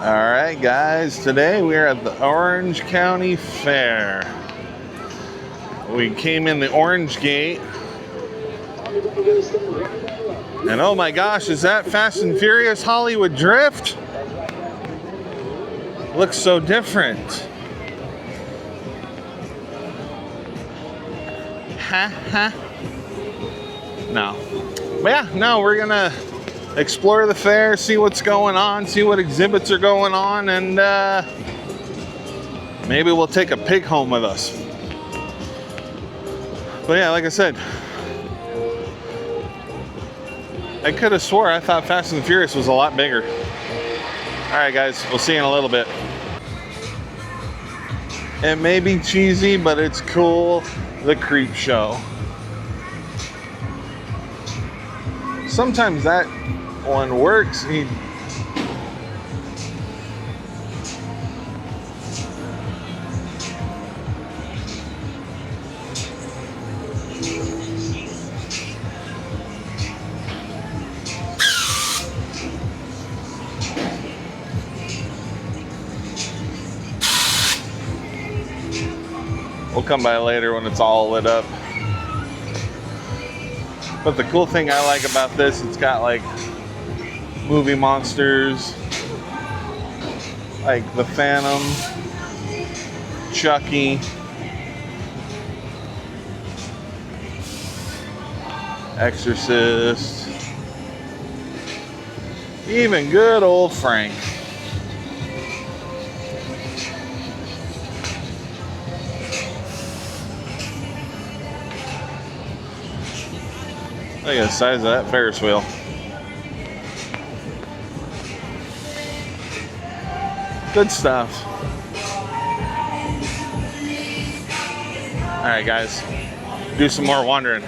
Alright guys, today we're at the Orange County Fair. We came in the Orange Gate. And oh my gosh, is that Fast and Furious Hollywood Drift? Looks so different. Ha ha. No. But yeah, no, we're gonna explore the fair, see what's going on, see what exhibits are going on, and maybe we'll take a pig home with us. But yeah, like I said, I could have swore I thought Fast and Furious was a lot bigger. Alright guys, we'll see you in a little bit. It may be cheesy, but it's cool. The Creep Show. Sometimes that one works. We'll come by later when it's all lit up. But the cool thing I like about this, it's got like movie monsters, like the Phantom, Chucky, Exorcist, even good old Frank. Look at the size of that Ferris wheel. Good stuff. Alright guys, do some more wandering.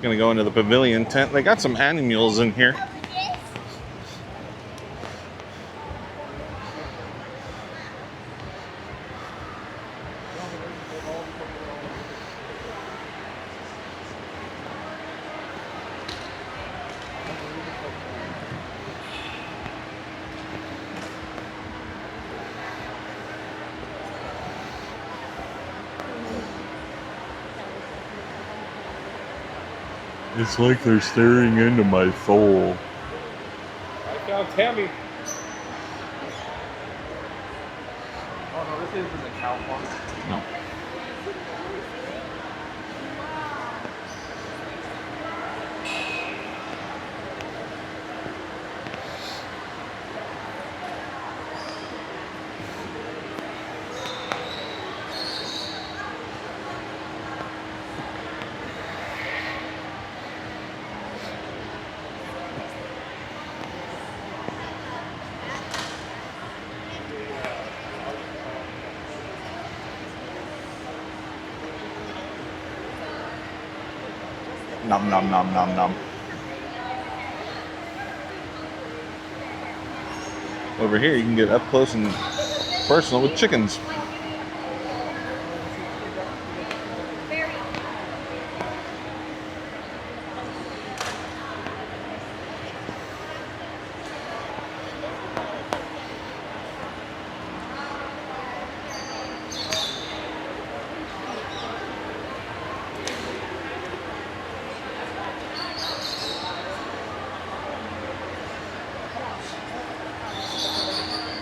Gonna go into the pavilion tent. They got some animals in here. It's like they're staring into my soul. I found Tammy. Oh no, this isn't the cow farm. No. Nom nom nom nom nom. Over here you can get up close and personal with chickens.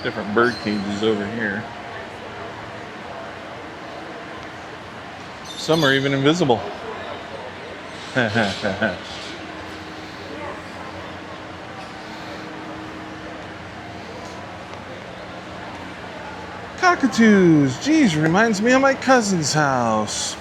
Different bird cages over here. Some are even invisible. Cockatoos! Geez, reminds me of my cousin's house.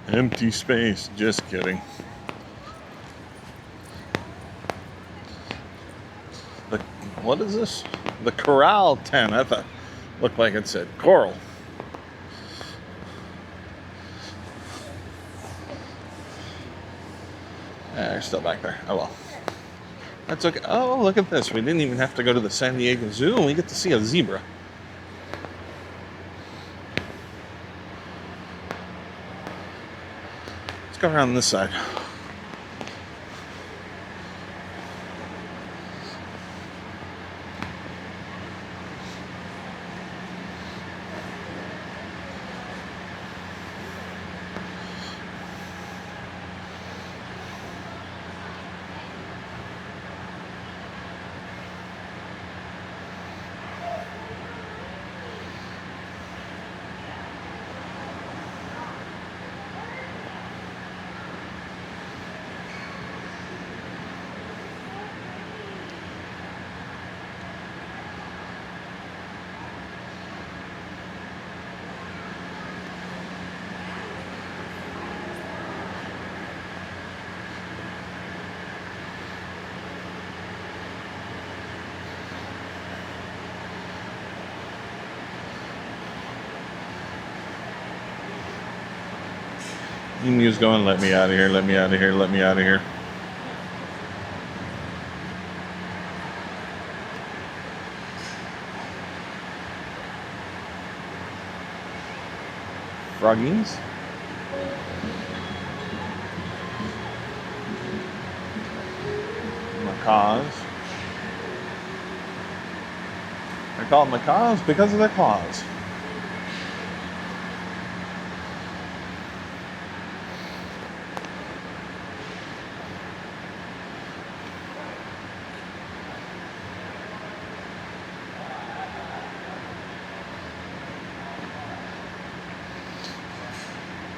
Empty space. Just kidding. What is this? The Corral 10. I thought looked like it said Coral. They're still back there. Oh well. That's okay. Oh, look at this. We didn't even have to go to the San Diego Zoo, and we get to see a zebra. Let's go around this side. Emu's going, let me out of here, let me out of here, let me out of here. Froggies. Macaws. They're called macaws because of their claws.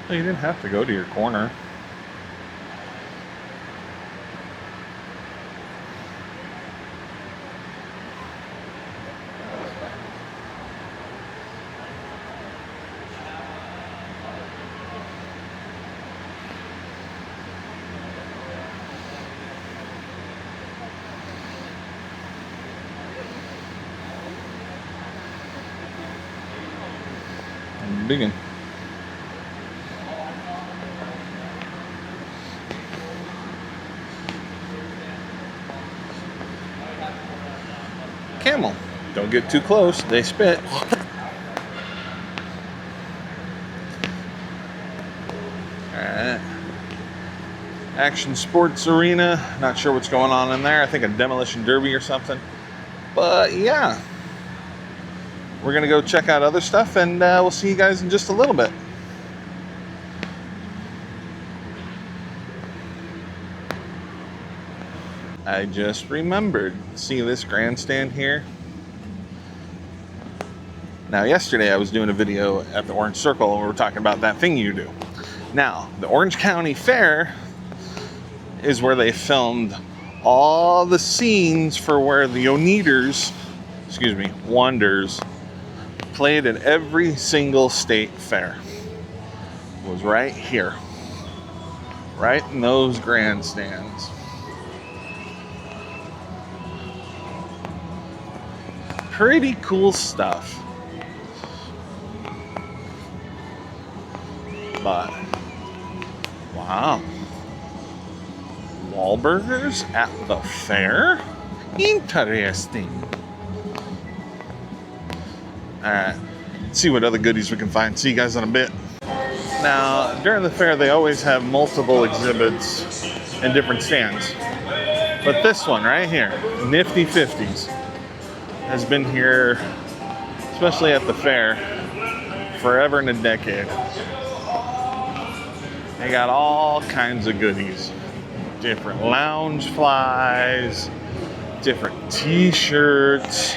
Well, you didn't have to go to your corner. Biggin. Camel. Don't get too close, they spit. Alright. Action Sports Arena. Not sure what's going on in there. I think a demolition derby or something. But yeah. We're going to go check out other stuff, and we'll see you guys in just a little bit. I just remembered. See this grandstand here? Now, yesterday I was doing a video at the Orange Circle, and we were talking about that thing you do. Now, the Orange County Fair is where they filmed all the scenes for where the Wonders, played at every single state fair. It was right here. Right in those grandstands. Pretty cool stuff. But, wow. Wahlburgers at the fair? Interesting. Alright, see what other goodies we can find. See you guys in a bit. Now, during the fair, they always have multiple exhibits in different stands. But this one right here, Nifty 50s, has been here, especially at the fair, forever and a decade. They got all kinds of goodies. Different lounge flies, different t-shirts.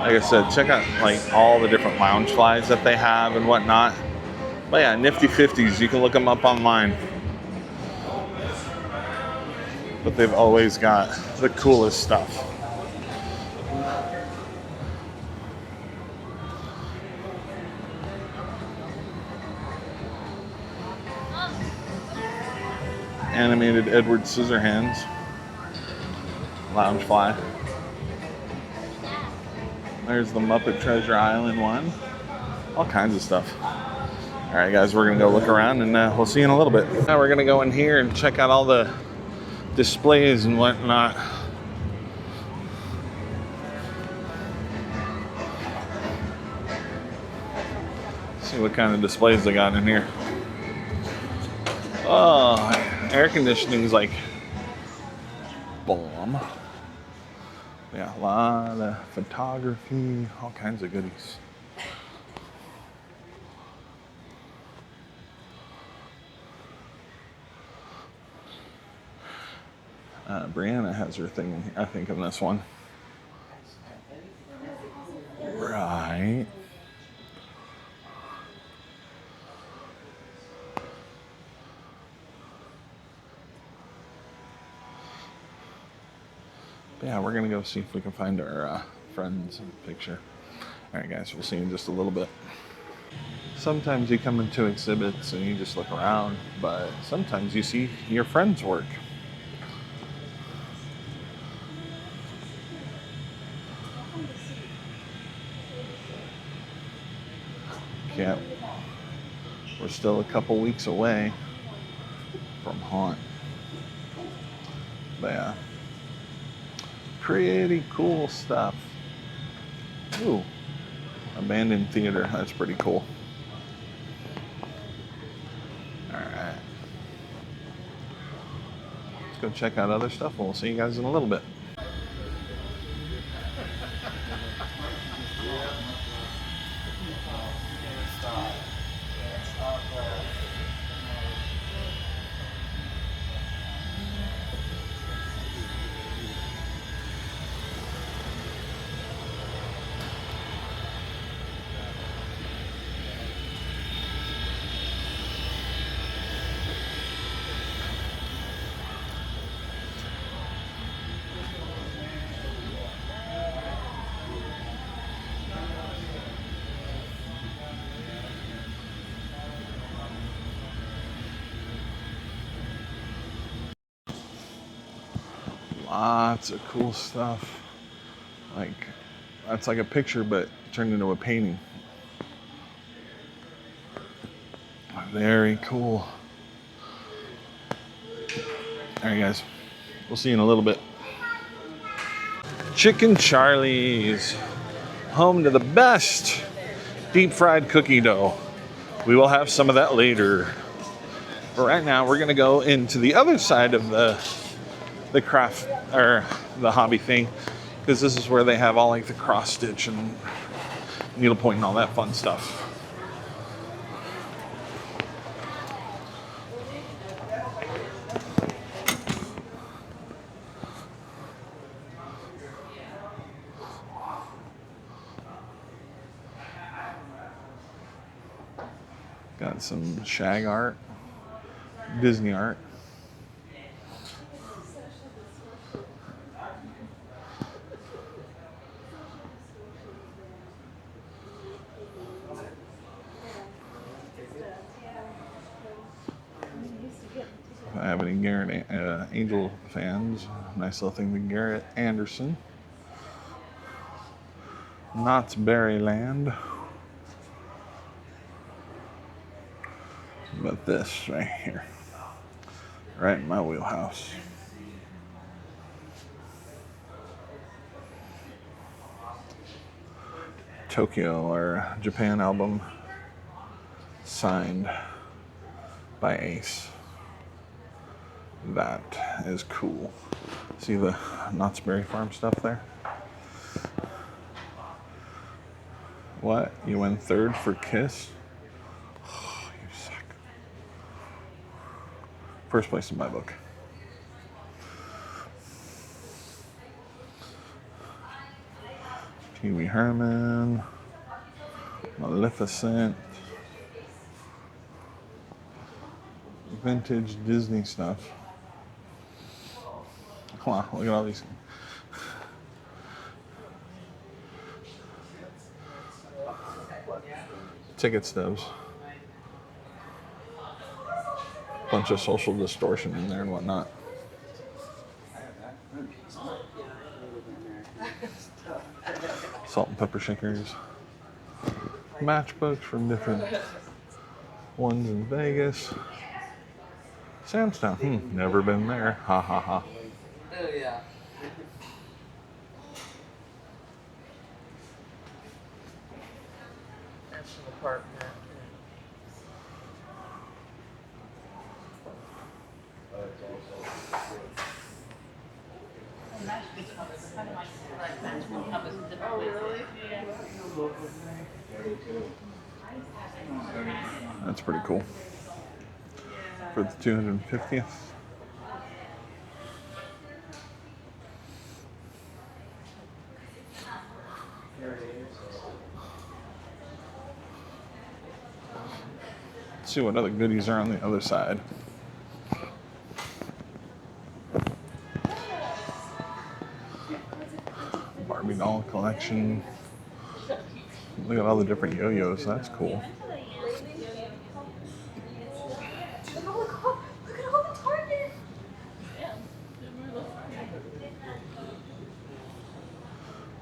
Like I said, check out like all the different lounge flies that they have and whatnot. But yeah, Nifty 50s, you can look them up online. But they've always got the coolest stuff. animated Edward Scissorhands. Loungefly. There's the Muppet Treasure Island one. All kinds of stuff. All right, guys, we're gonna go look around and we'll see you in a little bit. Now we're gonna go in here and check out all the displays and whatnot. See what kind of displays they got in here. Oh, air conditioning is like bomb. Yeah, a lot of photography, all kinds of goodies. Brianna has her thing in here, I think, in this one. Right. But yeah, we're gonna go see if we can find our friend's picture. All right, guys, we'll see you in just a little bit. Sometimes you come into exhibits and you just look around, but sometimes you see your friend's work. Yeah, we're still a couple weeks away from Haunt. But yeah, pretty cool stuff. Ooh, abandoned theater. That's pretty cool. All right, let's go check out other stuff, and we'll see you guys in a little bit. Lots of cool stuff. Like, that's like a picture, but turned into a painting. Very cool. All right, guys, we'll see you in a little bit. Chicken Charlie's, home to the best deep fried cookie dough. We will have some of that later. But right now, we're gonna go into the other side of the craft, or the hobby thing, because this is where they have all like the cross stitch and needlepoint and all that fun stuff. Got some shag art, Disney art. If I have any Garrett Angel fans, nice little thing to Garrett Anderson. Knott's Berry Land. But this right here, right in my wheelhouse. Tokyo or Japan album signed by Ace. That is cool. See the Knott's Berry Farm stuff there? What? You went third for Kiss? Oh, you suck. First place in my book. Pee Wee Herman. Maleficent. Vintage Disney stuff. Come on, look at all these. Ticket stubs. Bunch of social distortion in there and whatnot. Salt and pepper shakers. Matchbooks from different ones in Vegas. Sam's Town. Never been there. Ha ha ha. Oh, yeah. National Park. Oh, really? That's pretty cool. For the 250th. Let's see what other goodies are on the other side. Barbie doll collection. Look at all the different yo-yos. That's cool.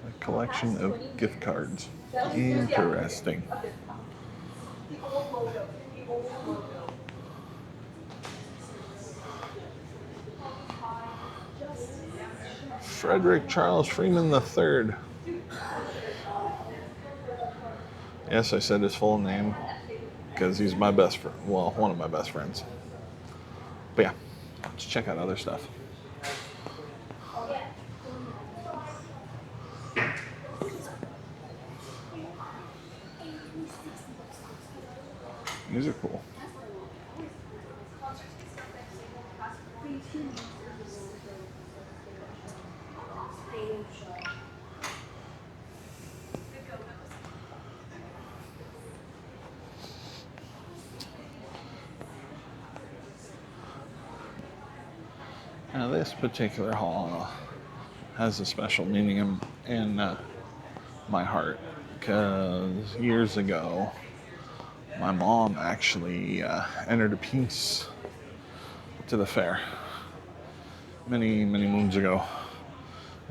A collection of gift cards. Interesting. Frederick Charles Freeman III. Yes, I said his full name because he's my best friend. Well, one of my best friends. But yeah, let's check out other stuff. These are cool. Now this particular hall has a special meaning in my heart because years ago my mom actually entered a piece to the fair many moons ago.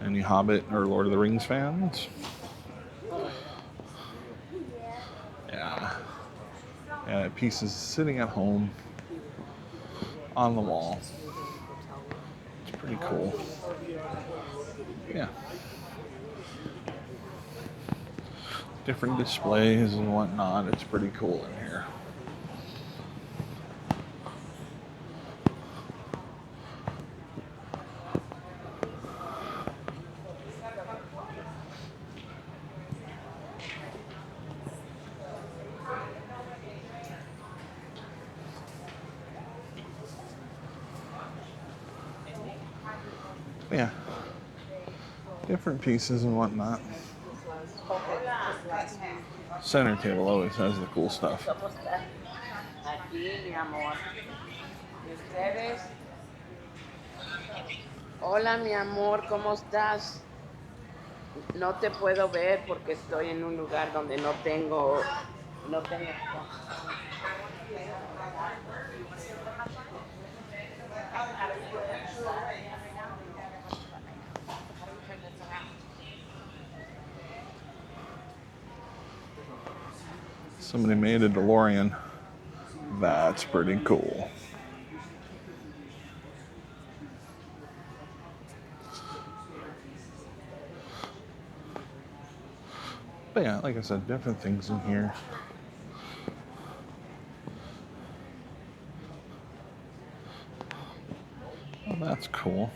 Any Hobbit or Lord of the Rings fans? Yeah, that piece is sitting at home on the wall. It's pretty cool. Yeah. Different displays and whatnot. It's pretty cool in here. Yeah. Different pieces and whatnot. Center table always has the cool stuff. Aquí, mi amor. ¿Y ustedes? Hola, mi amor, ¿cómo estás? No te puedo ver porque estoy en un lugar donde no tengo. Somebody made a DeLorean. That's pretty cool. But yeah, like I said, different things in here. Oh, that's cool.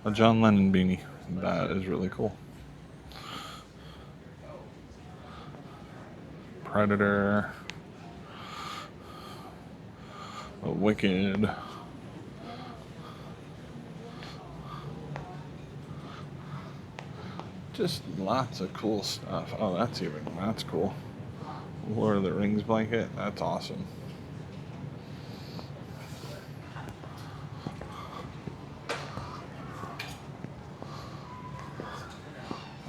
A John Lennon beanie. That is really cool. Predator. A Wicked. Just lots of cool stuff. Oh, that's cool. Lord of the Rings blanket. That's awesome.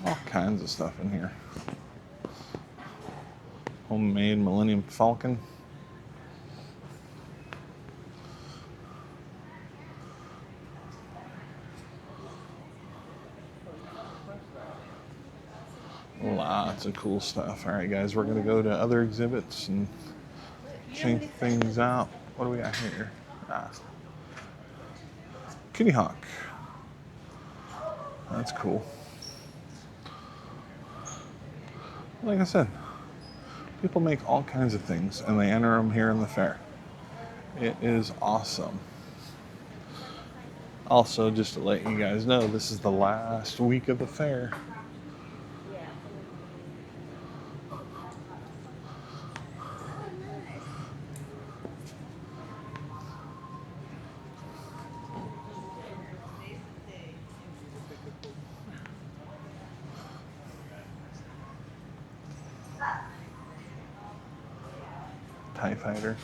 All kinds of stuff in here. Homemade Millennium Falcon. Lots of cool stuff. All right, guys, we're gonna go to other exhibits and check things out. What do we got here? Kitty Hawk. That's cool. Like I said, people make all kinds of things and they enter them here in the fair. It is awesome. Also, just to let you guys know, this is the last week of the fair. TIE Fighter.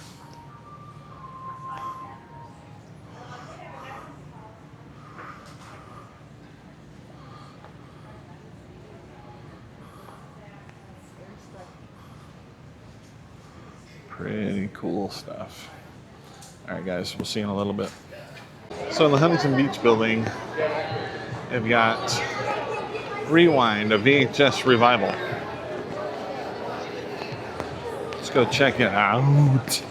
Pretty cool stuff. All right, guys, we'll see you in a little bit. So in the Huntington Beach building, they've got Rewind, a VHS revival. Let's go check it out.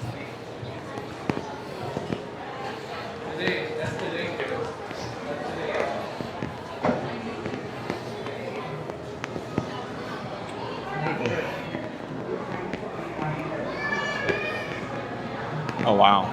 Oh, wow.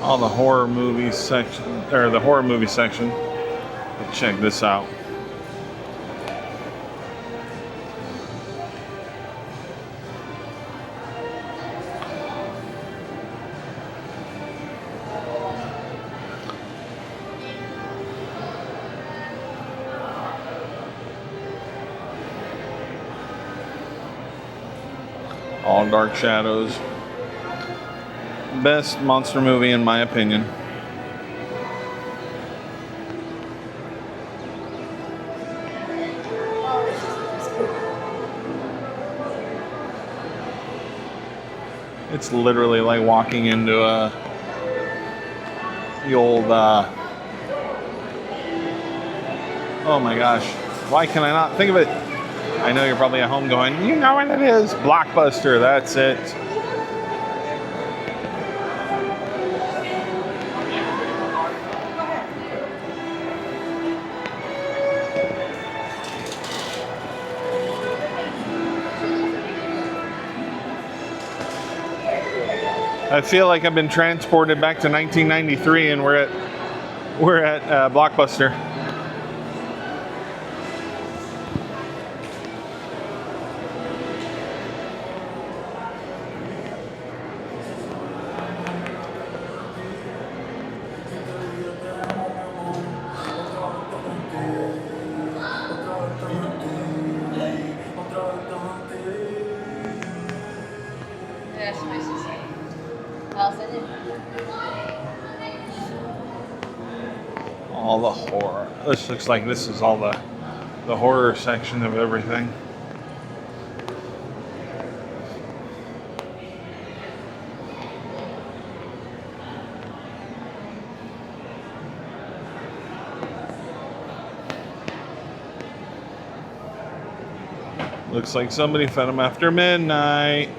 All the horror movies section, or the horror movie section. Let's check this out. All Dark Shadows. Best monster movie in my opinion. It's literally like walking into the old oh my gosh, why can I not think of it? I know you're probably at home going, you know what it is, Blockbuster, that's it. I feel like I've been transported back to 1993 and we're at Blockbuster. All the horror. This looks like this is all the horror section of everything. Looks like somebody fed them after midnight.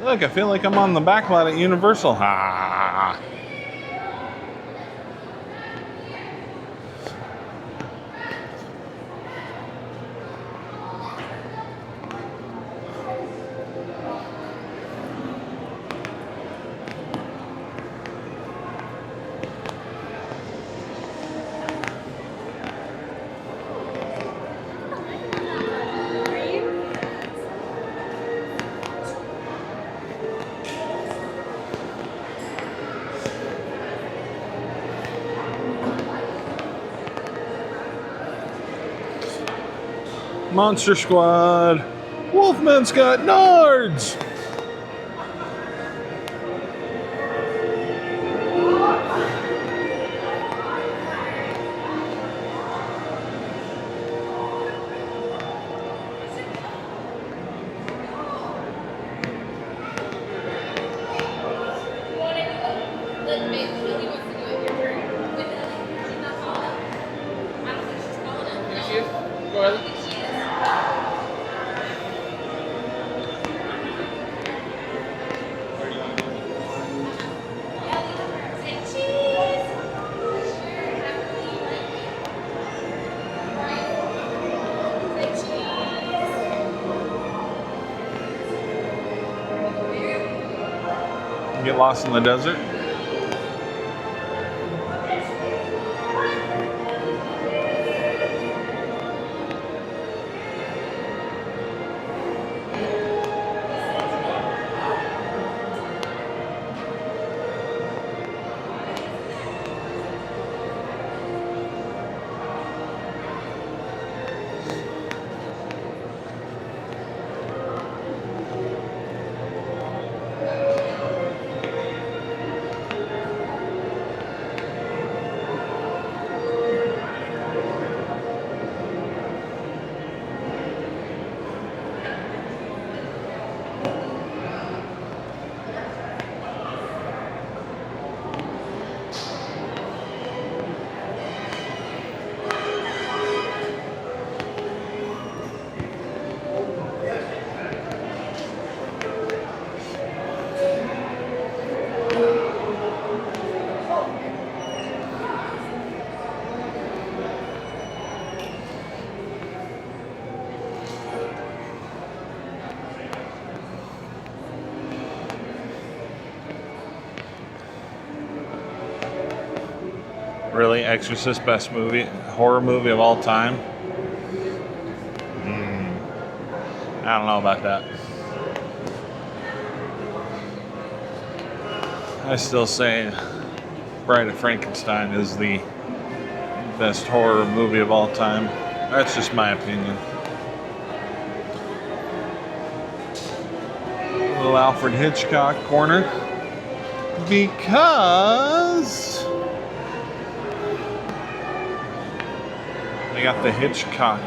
Look, I feel like I'm on the back lot at Universal. Ha! Monster Squad. Wolfman's got nards. Go ahead. Get lost in the desert. Really, Exorcist best movie, horror movie of all time? I don't know about that. I still say Bride of Frankenstein is the best horror movie of all time. That's just my opinion. Little Alfred Hitchcock corner. Because they got the Hitchcock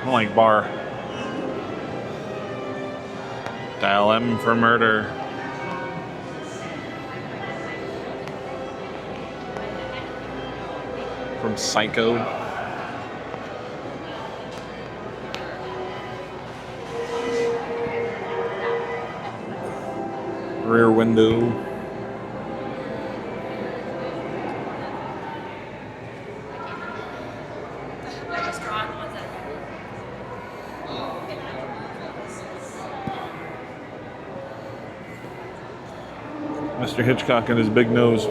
like bar. Dial M for murder. From Psycho. Rear Window. Mr. Hitchcock and his big nose.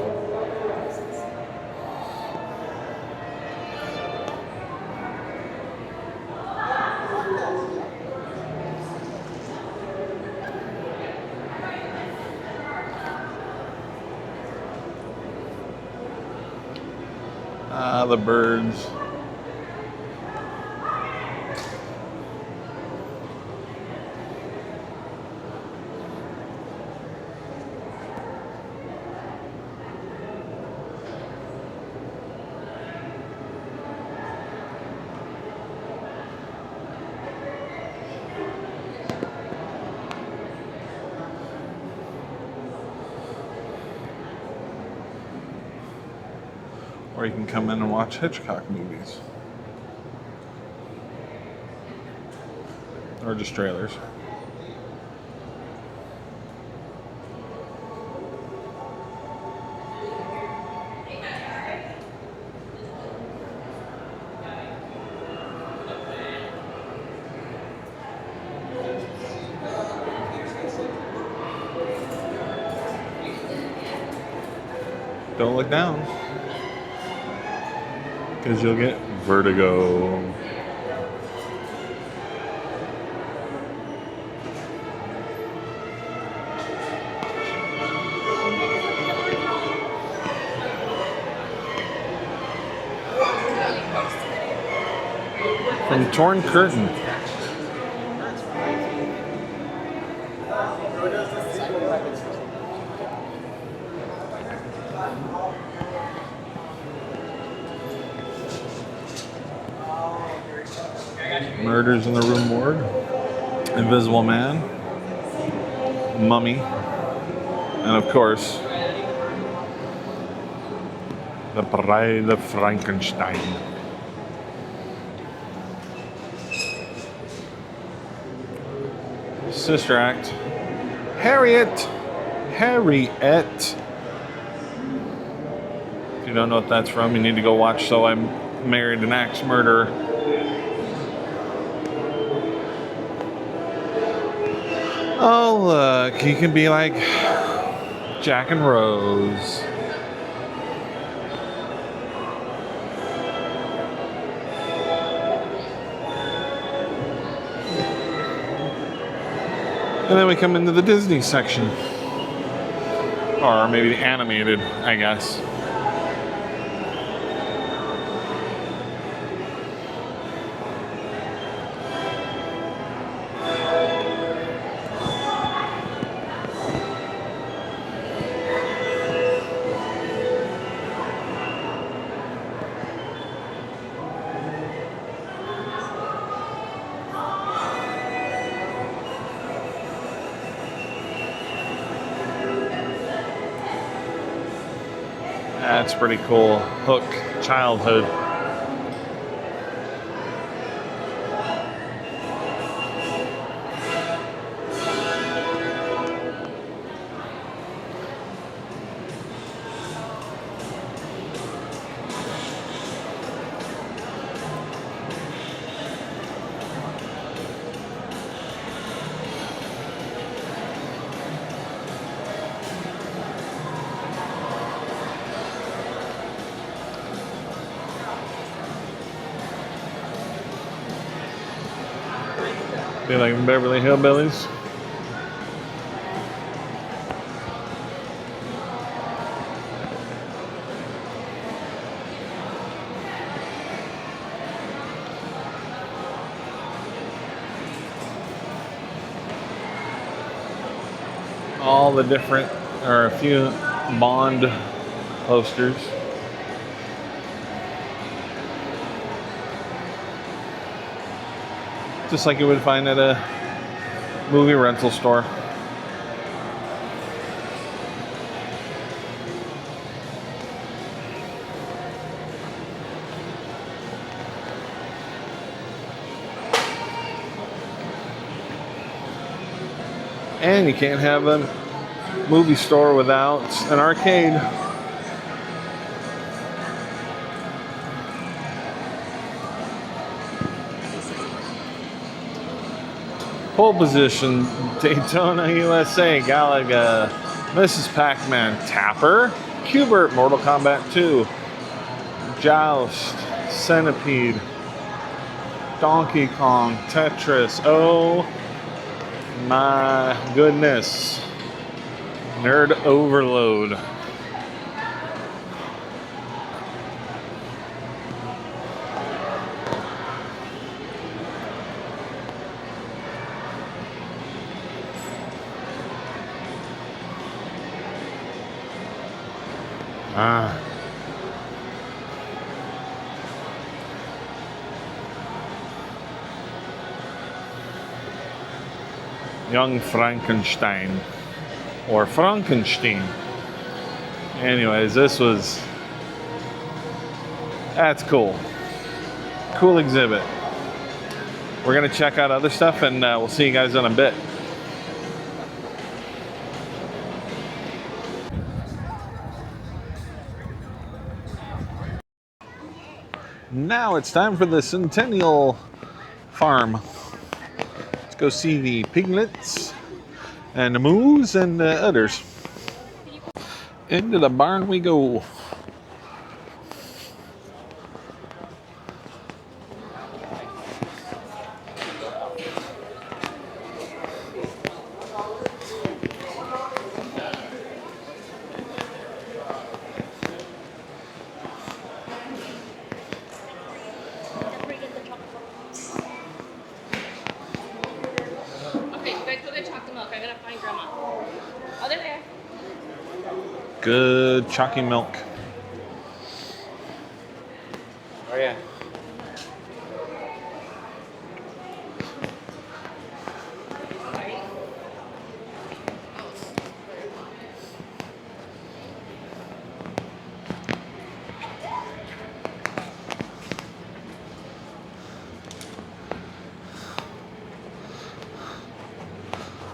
Ah, the birds. Or you can come in and watch Hitchcock movies. Or just trailers. Don't look down, because you'll get vertigo. From Some torn curtain. Murders in the Rue Morgue. Invisible Man. Mummy. And of course, The Bride of Frankenstein. Sister Act. Harriet. Harriet. If you don't know what that's from, you need to go watch So I Married an Axe Murderer. Oh, look, he can be like Jack and Rose. And then we come into the Disney section. Or maybe the animated, I guess. That's pretty cool. Hook Childhood. Be like Beverly Hillbillies. All the different, or a few Bond posters. Just like you would find at a movie rental store. And you can't have a movie store without an arcade. Pole position, Daytona, USA, Galaga, Mrs. Pac-Man, Tapper, Q*bert, Mortal Kombat 2, Joust, Centipede, Donkey Kong, Tetris. Oh my goodness. Nerd overload. Young Frankenstein. Or Frankenstein. Anyways, that's cool. Cool exhibit. We're going to check out other stuff and we'll see you guys in a bit. Now it's time for the Centennial Farm. Let's go see the piglets and the moose and the others. Into the barn we go. Good chalky milk. Oh yeah.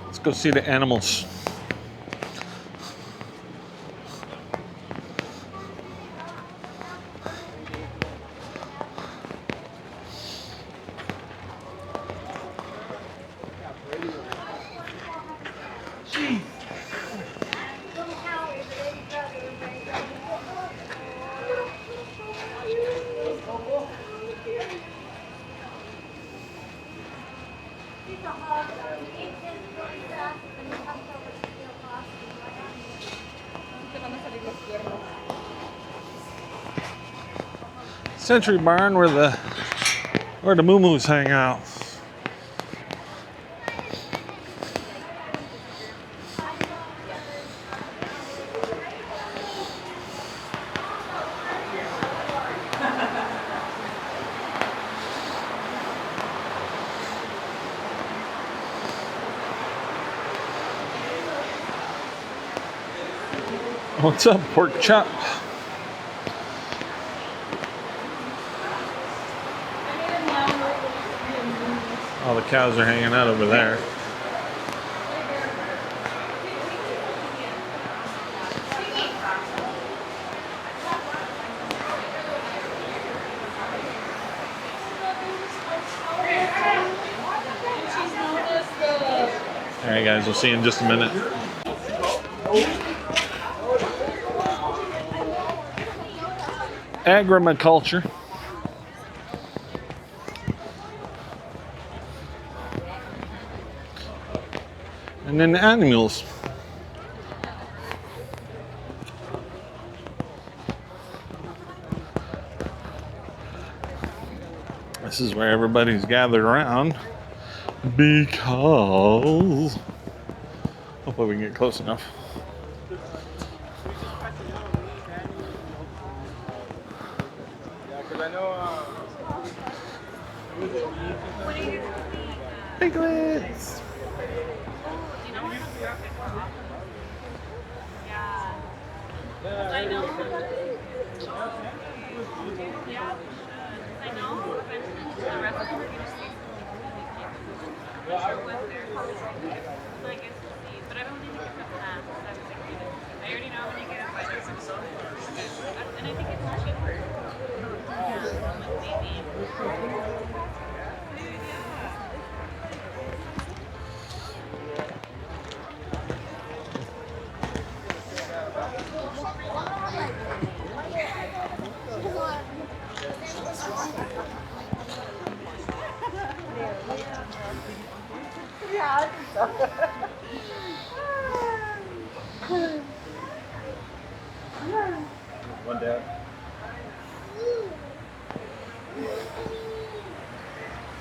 Let's go see the animals. Century Barn where the moo-moos hang out. What's up, pork chop? All the cows are hanging out over there. All right, guys, we'll see you in just a minute. Agriculture. And then the animals. This is where everybody's gathered around because hopefully we can get close enough. Piglets. One down.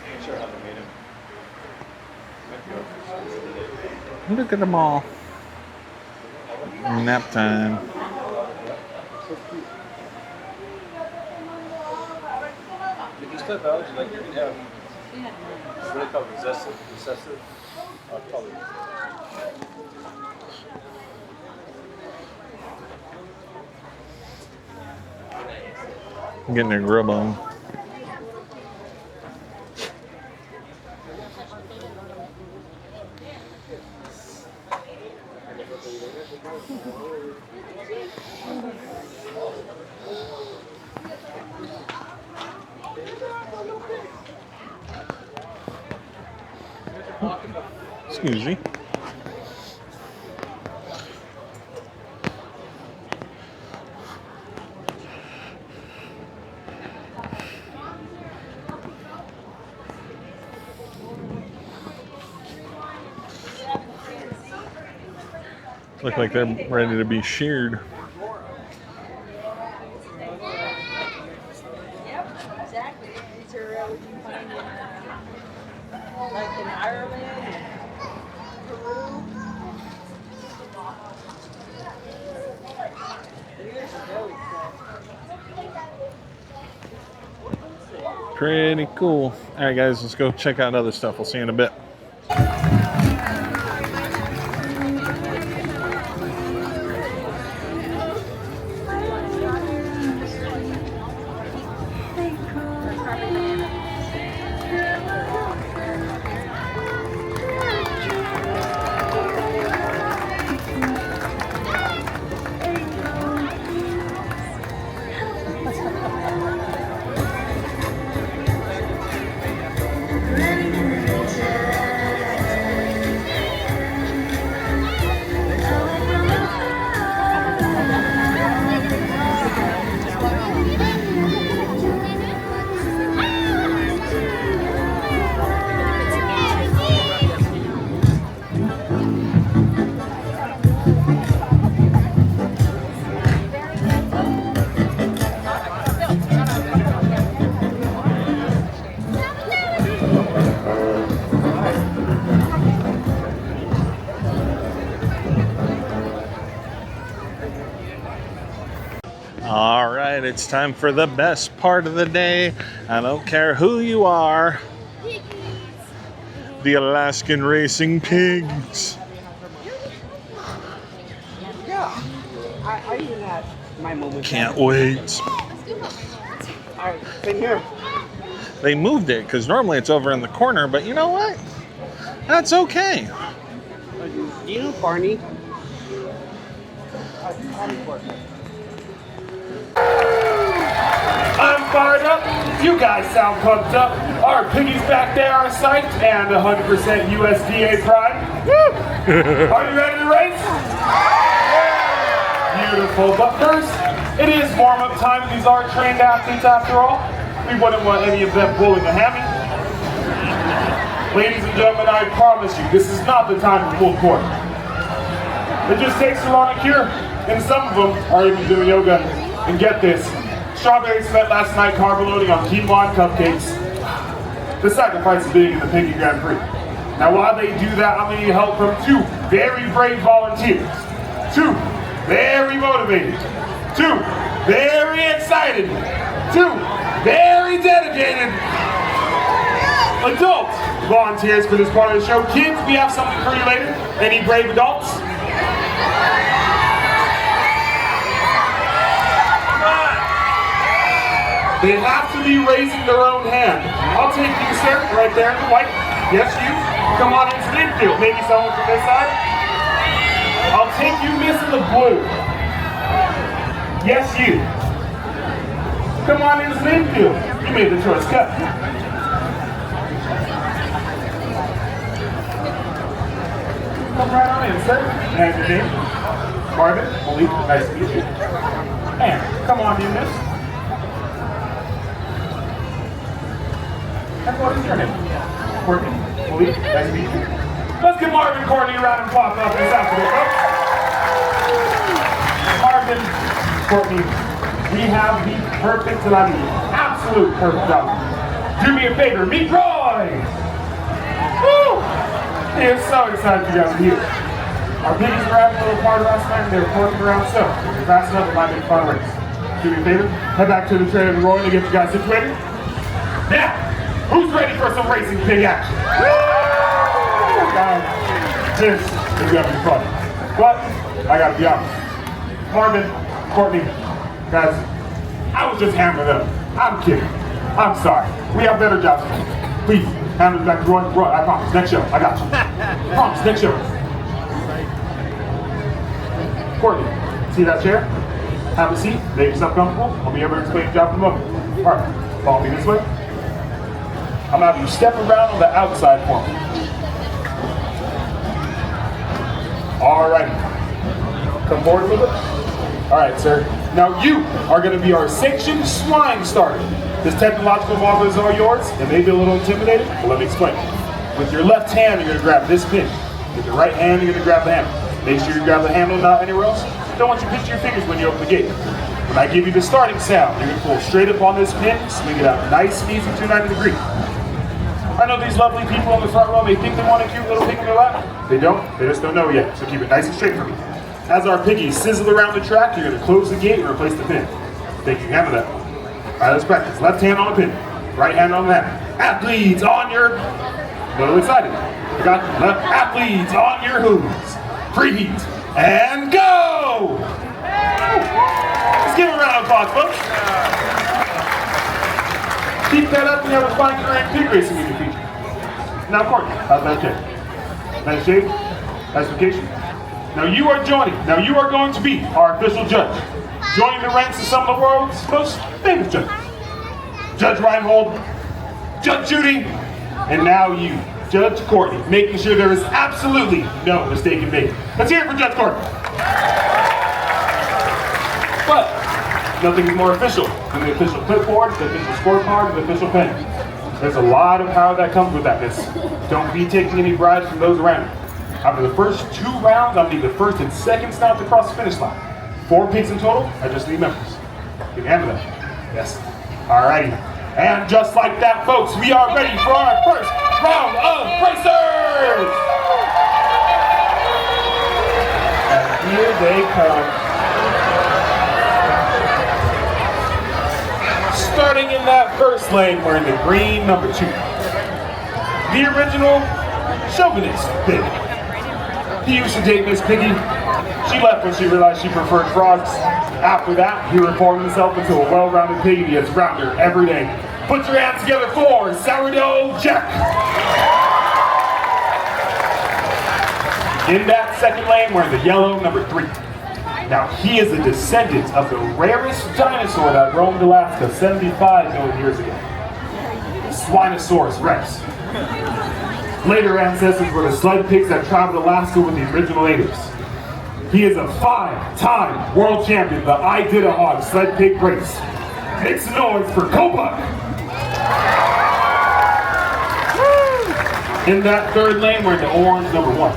Ain't sure how they made him. Look at them all. Nap time. Did you step out? Like you can have. What do they call it? Recessive. Probably. Getting their grub on. Excuse me. Look like they're ready to be sheared. Yep, exactly. These are what you find in, like in Ireland, Peru. Pretty cool. All right, guys, let's go check out other stuff. We'll see you in a bit. All right, it's time for the best part of the day. I don't care who you are. The Alaskan Racing Pigs. Yeah, I even had my moment. Can't wait. All right, same here. They moved it because normally it's over in the corner, but you know what? That's okay. You know Barney? I'm fired up. You guys sound pumped up. Our piggies back there are psyched and 100% USDA prime. Woo! Are you ready to race? Beautiful. But first, it is warm-up time. These are trained athletes after all. We wouldn't want any of them pulling a hammy. Ladies and gentlemen, I promise you, this is not the time to pull cord. It just takes a lot of cure. And some of them are even doing yoga. And get this. Strawberries spent last night carb loading on quinoa and cupcakes. The sacrifice is big in the Piggy Grand Prix. Now while they do that, I'm going to need help from two very brave volunteers. Two very motivated. Two very excited. Two very dedicated adult volunteers for this part of the show. Kids, we have something for you later. Any brave adults? They have to be raising their own hand. I'll take you, sir, right there in the white. Yes, you. Come on into the infield. Maybe someone from this side. I'll take you, miss, in the blue. Yes, you. Come on into the infield. You made the choice. Cut. Come right on in, sir. And your name? Marvin. Malik. Nice to meet you. And come on in, miss. And what is your name? Courtney? Malik? Nice to meet you. Let's give Marvin and Courtney a round of applause up this afternoon, folks. Marvin, Courtney, we have the perfect, and I mean absolute perfect job. Do me a favor, meet Roy! Woo! He is so excited you guys are here. Our piggies were having a little party last night and they were working around, so if you're fast enough, it might be a fun race. Do me a favor, head back to the trailer and Roy to get you guys situated. Now, who's ready for some racing pig action? Guys, this is gonna be fun. But I gotta be honest. Marvin, Courtney, guys, I was just hammering them. I'm kidding. I'm sorry. We have better jobs to do. Please, hand it back to Roy. Roy, I promise. Next show, I got you. Promise, next show. Courtney, see that chair? Have a seat, make yourself comfortable. I'll be able to explain the job in a moment. All right, follow me this way. I'm gonna have you step around on the outside for me. All right, come forward a little bit. All right, sir. Now you are gonna be our sanctioned swine starter. This technological marvel is all yours. It may be a little intimidating, but let me explain. With your left hand, you're gonna grab this pin. With your right hand, you're gonna grab the handle. Make sure you grab the handle, not anywhere else. Don't want you to pinch your fingers when you open the gate. When I give you the starting sound, you're gonna pull straight up on this pin, swing it out nice and easy to 90 degrees. I know these lovely people on the front row may think they want a cute little pig in their lap. They don't, they just don't know yet, so keep it nice and straight for me. As our piggies sizzle around the track, you're gonna close the gate and replace the pin. Thank you, handle that. All right, let's practice. Left hand on the pin. Right hand on that. Athletes on your, a little excited. I got left. Athletes on your hooves. Preheat and go! Let's give a round of applause, folks. Keep that up and you have a fine career in pig racing in your future. Now, Courtney, how's that shave? Nice shave? Nice vacation? Now you are going to be our official judge. Joining the ranks of some of the world's most famous judges. Judge Reinhold, Judge Judy, and now you, Judge Courtney, making sure there is absolutely no mistake made. Let's hear it for Judge Courtney. But nothing is more official than the official clipboard, the official scorecard, and the official pen. There's a lot of power that comes with that, miss. Don't be taking any bribes from those around you. After the first 2 rounds, I'll need the first and second stop to cross the finish line. 4 pigs in total, I just need members. Can you handle that? Yes. Alrighty. And just like that, folks, we are ready for our first round of racers! And here they come. Starting in that first lane, we're in the green number 2. The original chauvinist pig. He used to date Miss Piggy. She left when she realized she preferred frogs. After that, he reformed himself into a well-rounded pig and he gets rounder every day. Put your hands together for Sourdough Jack. In that second lane, we're in the yellow number 3. Now, he is a descendant of the rarest dinosaur that roamed Alaska 75 million years ago. Spinosaurus rex. Later ancestors were the sled pigs that traveled Alaska with the original natives. He is a 5-time world champion, the Iditarod sled pig race. Make some noise for Kobuck. In that third lane, we're in the orange number 1.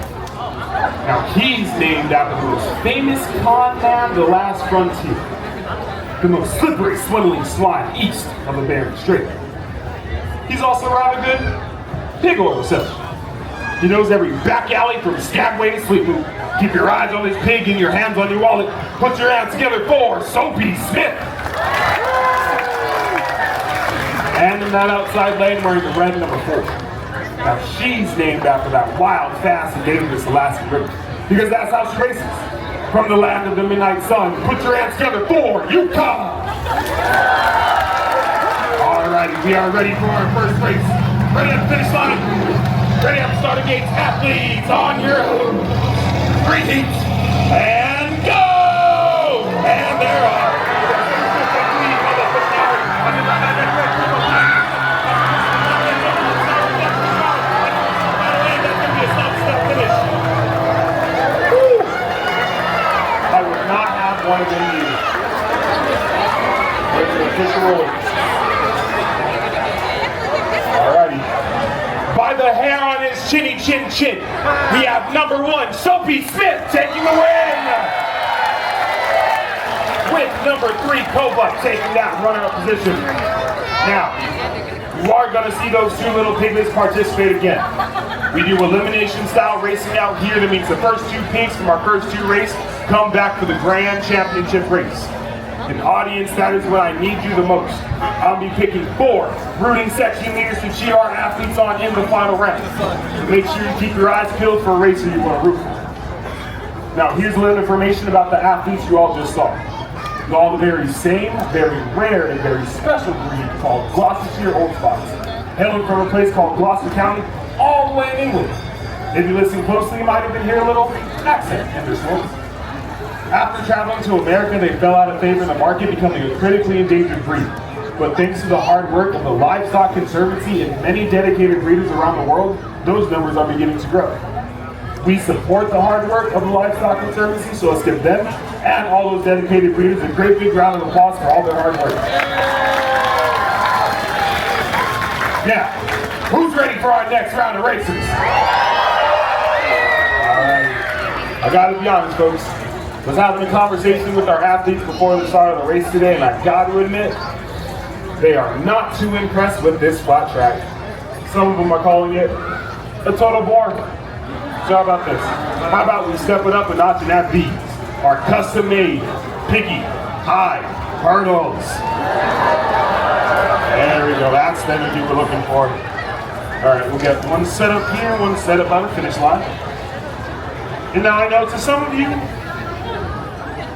Now he's named after the most famous con man, the last frontier. The most slippery, swindling swine east of the Bering Strait. He's also rather good pig oil salesman. He knows every back alley from Skagway to Sleepwood. Keep your eyes on this pig and your hands on your wallet. Put your hands together for Soapy Smith. And in that outside lane, we're in the red number 4. Now she's named after that wild, fast, and dangerous Alaskan river. Because that's how she races. From the land of the midnight sun. Put your hands together for Yukon. Alrighty, we are ready for our first race. Ready at the finish line. Ready at the starting gates. Athletes on your preheat. And go! And there are. I would not have one of them either. There's the official orders. Alrighty. By the hair on his chinny chin chin, we have number 1, Soapy Smith, taking the win! With number 3, Kobuck taking that runner-up position. Now, you are going to see those 2 little piglets participate again. We do elimination style racing out here. That means the first 2 pigs from our first 2 races come back for the grand championship race. And audience, that is when I need you the most. I'll be picking 4 rooting section leaders to cheer our athletes on in the final round. Make sure you keep your eyes peeled for a racer you want to root for. Now here's a little information about the athletes you all just saw. They're all the very same, very rare, and very special breed called Gloucestershire Old Spots. Hailing from a place called Gloucester County, all the way in England. If you listen closely, you might even hear a little accent in their voice. After traveling to America, they fell out of favor in the market, becoming a critically endangered breed. But thanks to the hard work of the Livestock Conservancy and many dedicated breeders around the world, those numbers are beginning to grow. We support the hard work of the Livestock Conservancy, so let's give them and all those dedicated breeders a great big round of applause for all their hard work. Now, who's ready for our next round of racers? Alright, I gotta be honest, folks. I was having a conversation with our athletes before the start of the race today, and I got to admit, they are not too impressed with this flat track. Some of them are calling it a total bore. So how about this? How about we step it up a notch and have these, our custom-made piggy high hurdles. There we go. That's the energy we're looking for. All right, we'll get one set up here, one set up on the finish line. And now I know to some of you,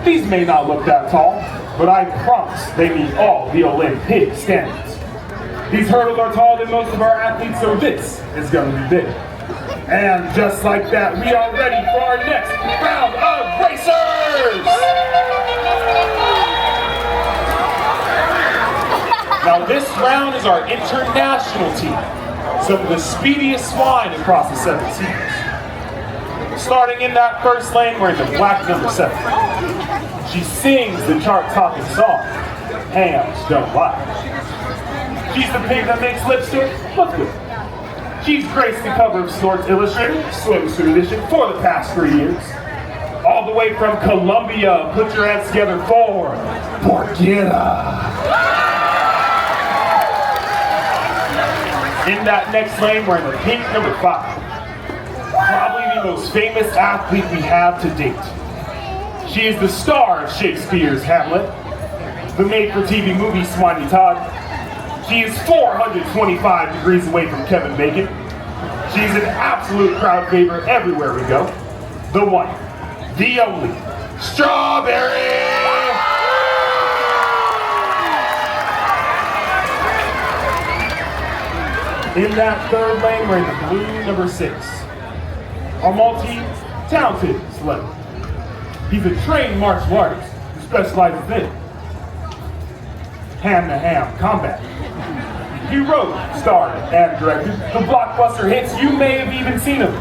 these may not look that tall, but I promise they meet all the Olympic standards. These hurdles are taller than most of our athletes, so this is going to be big. And just like that, we are ready for our next round of racers! Now this round is our international team, some of the speediest swine across the 7 seas. Starting in that first lane, we're in the black number 7. She sings the chart-topping song, Hams Don't Lie. She's the pig that makes lipstick look good. She's graced the cover of Sports Illustrated swimsuit edition for the past 3 years. All the way from Colombia, put your hands together for Porquera. In that next lane, we're in the pink number 5. Probably the most famous athlete we have to date. She is the star of Shakespeare's Hamlet, the made-for-TV movie Sweeney Todd. She is 425 degrees away from Kevin Bacon. She's an absolute crowd favorite everywhere we go. The one, the only, Strawberry! In that third lane, we're in the blue number 6. Our multi-talented celebrity. He's a trained martial artist who specializes in hand-to-hand combat. He wrote, starred, and directed the blockbuster hits you may have even seen him,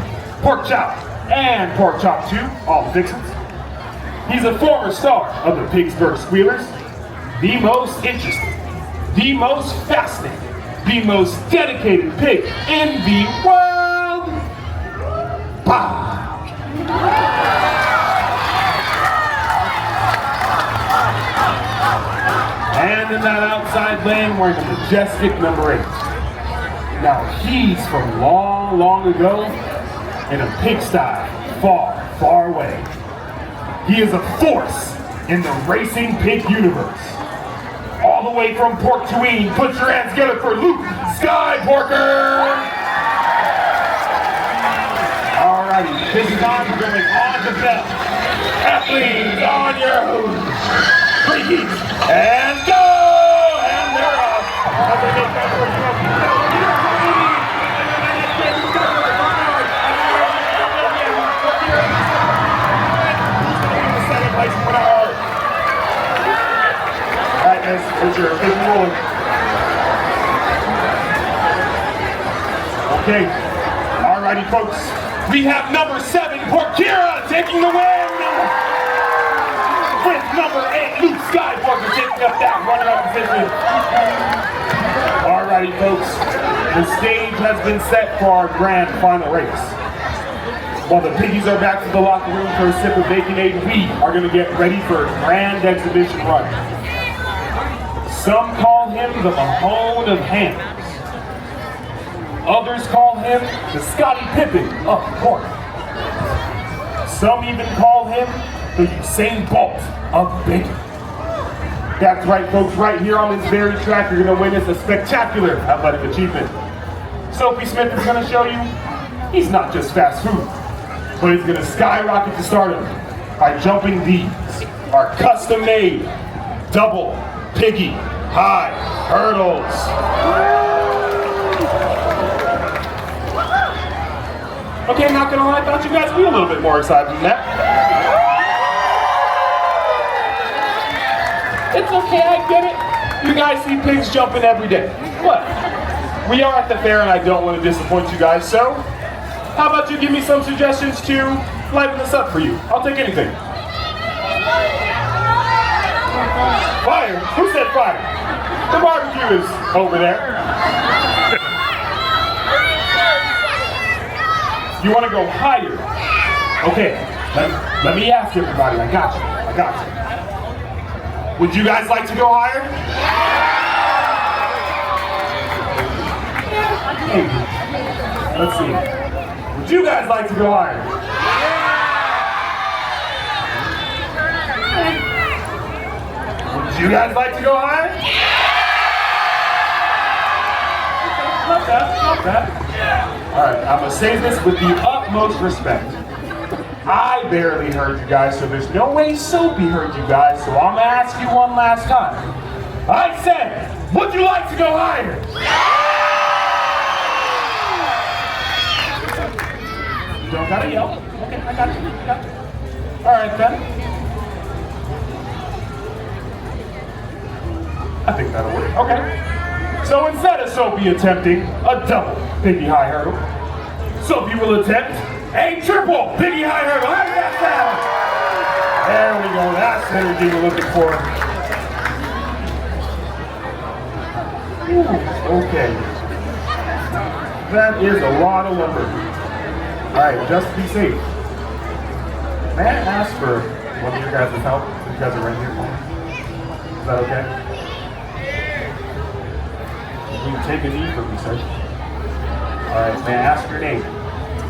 Pork Chop and Pork Chop 2, all the Dixons. He's a former star of the Pittsburgh Squealers, the most interesting, the most fascinating, the most dedicated pig in the world. Bah! And in that outside lane, we're in the majestic number 8. Now he's from long, long ago in a pigsty far, far away. He is a force in the racing pig universe. All the way from Pork-to-Ween, put your hands together for Luke Skyporker! Alrighty, this time we're going on the bell. Athletes on your own. Preheat and go! And they're off. As they make that first jump. Second place winner. Alright, guys, here's your big rolling. Okay, alrighty, folks. We have number 7, Porquera, taking the win. With number 8, Luke Skyporker taking up that runner-up position. Alrighty, folks. The stage has been set for our grand final race. While the piggies are back to the locker room for a sip of Baconade, we are going to get ready for a grand exhibition run. Some call him the Mahone of Hams. Others call him the Scottie Pippen of pork. Some even call him the Usain Bolt of bacon. That's right, folks. Right here on this very track, you're going to witness a spectacular athletic achievement. Sophie Smith is going to show you he's not just fast food, but he's going to skyrocket to stardom by jumping these, our custom-made double piggy high hurdles. Okay, I'm not gonna lie, I thought you guys would be a little bit more excited than that. It's okay, I get it. You guys see pigs jumping every day. What? We are at the fair and I don't want to disappoint you guys, so how about you give me some suggestions to liven this up for you? I'll take anything. Fire? Who said fire? The barbecue is over there. You want to go higher? Okay, let me ask everybody. I got you. Would you guys like to go higher? Hey, let's see. Would you guys like to go higher? Would you guys like to go higher? bad, not bad. All right, I'm gonna say this with the utmost respect. I barely heard you guys, so there's no way Soapy heard you guys, so I'm gonna ask you one last time. I said, would you like to go higher? You don't gotta yell. Okay, I got you. All right then. I think that'll work. Okay. So instead of Soapy attempting a double piggy high hurdle, Soapy will attempt a triple piggy high hurdle. How does that sound? There we go. That's the energy we're looking for. Ooh, okay. That is a lot of lumber. All right, just to be safe. May I ask for one of your guys' help? You guys are right here. Is that okay? You can take a knee for me, sir. All right, may I ask your name?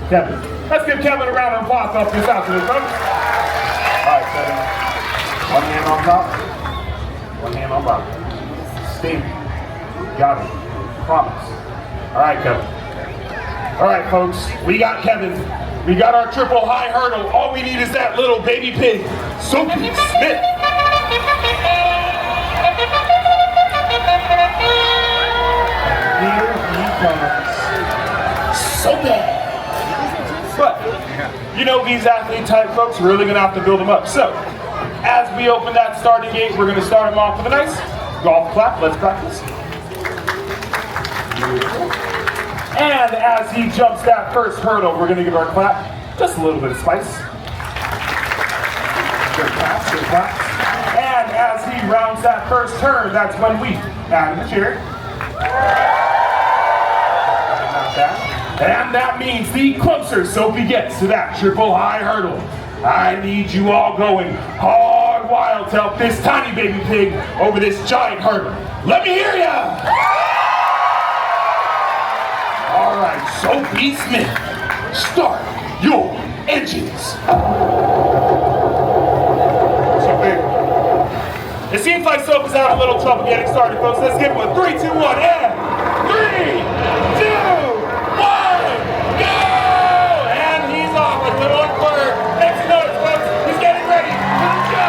Kevin. Let's give Kevin a round of applause off this out to this, folks. All right, Kevin. One hand on top, one hand on bottom. Steve. Got it. Promise. All right, Kevin. All right, folks. We got Kevin. We got our triple high hurdle. All we need is that little baby pig, Soapy Smith. Here he comes. Soapy. But, you know, these athlete type folks are really going to have to build them up. So, as we open that starting gate, we're going to start him off with a nice golf clap. Let's practice. Beautiful. And as he jumps that first hurdle, we're going to give our clap just a little bit of spice. Good claps, good claps. And as he rounds that first turn, that's when we add him a cheer. Not bad. And that means the closer Soapy gets to that triple high hurdle, I need you all going hard wild to help this tiny baby pig over this giant hurdle. Let me hear ya! All right, Soapy Smith, start your engines. Soapy. It seems like Soapy's having a little trouble getting started, folks. Let's give him a 3, 2, 1, and 3, 2, 1, go! And he's off like a little bird. Next notice, folks, he's getting ready. Let's go!